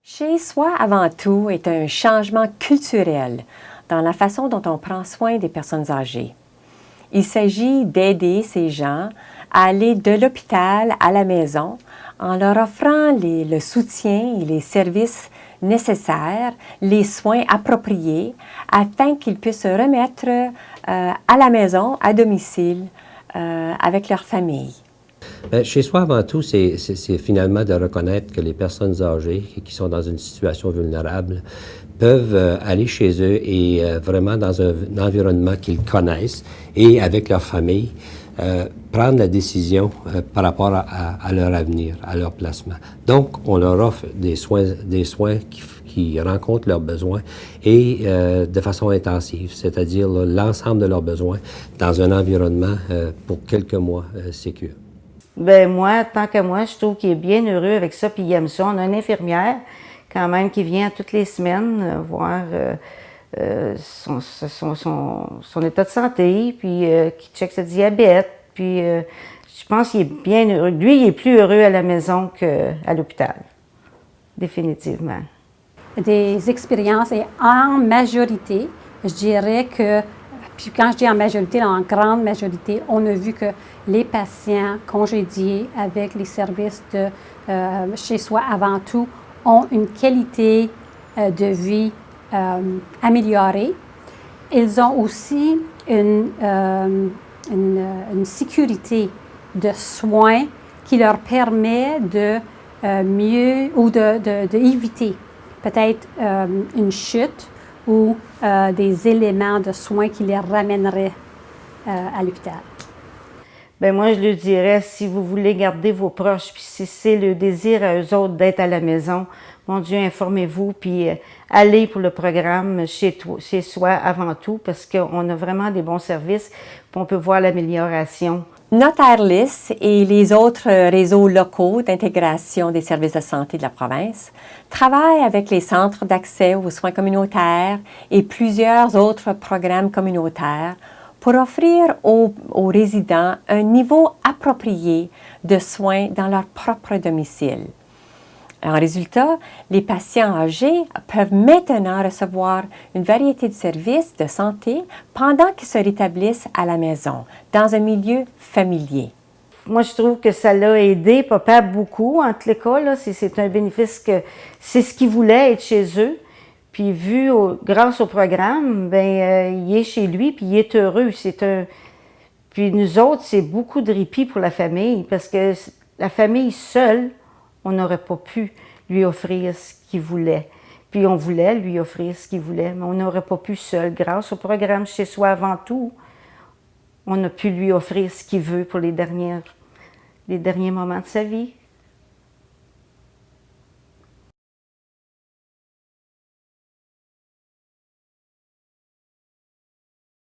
Chez soi avant tout est un changement culturel dans la façon dont on prend soin des personnes âgées. Il s'agit d'aider ces gens à aller de l'hôpital à la maison en leur offrant le soutien et les services nécessaires, les soins appropriés afin qu'ils puissent se remettre à la maison, à domicile, avec leur famille. Chez soi, avant tout, c'est finalement de reconnaître que les personnes âgées qui sont dans une situation vulnérable peuvent aller chez eux et vraiment dans un environnement qu'ils connaissent et avec leur famille, prendre la décision par rapport à leur avenir, à leur placement. Donc, on leur offre des soins qui rencontrent leurs besoins et de façon intensive, c'est-à-dire l'ensemble de leurs besoins dans un environnement pour quelques mois sécure. Ben moi, tant que moi, je trouve qu'il est bien heureux avec ça, puis il aime ça. On a une infirmière, quand même, qui vient toutes les semaines voir son état de santé, puis qui check sa diabète, puis je pense qu'il est bien heureux. Lui, il est plus heureux à la maison qu'à l'hôpital, définitivement. Des expériences, et en majorité, je dirais que, puis quand je dis en majorité, en grande majorité, on a vu que les patients congédiés avec les services de chez soi avant tout ont une qualité de vie améliorée. Ils ont aussi une sécurité de soins qui leur permet de mieux ou d'éviter peut-être une chute ou des éléments de soins qui les ramèneraient à l'hôpital. Bien, moi, je lui dirais, si vous voulez garder vos proches, puis si c'est le désir à eux autres d'être à la maison, mon Dieu, informez-vous, puis allez pour le programme chez soi avant tout, parce qu'on a vraiment des bons services, puis on peut voir l'amélioration. Notre Airlist et les autres réseaux locaux d'intégration des services de santé de la province travaillent avec les centres d'accès aux soins communautaires et plusieurs autres programmes communautaires pour offrir aux résidents un niveau approprié de soins dans leur propre domicile. En résultat, les patients âgés peuvent maintenant recevoir une variété de services de santé pendant qu'ils se rétablissent à la maison, dans un milieu familier. Moi, je trouve que ça l'a aidé papa beaucoup, en tous les cas, là, c'est un bénéfice que c'est ce qu'ils voulaient, être chez eux. Puis grâce au programme, il est chez lui, puis il est heureux. Puis nous autres, c'est beaucoup de répit pour la famille, parce que la famille seule, on n'aurait pas pu lui offrir ce qu'il voulait. Puis on voulait lui offrir ce qu'il voulait, mais on n'aurait pas pu seul. Grâce au programme Chez soi avant tout, on a pu lui offrir ce qu'il veut pour les derniers moments de sa vie.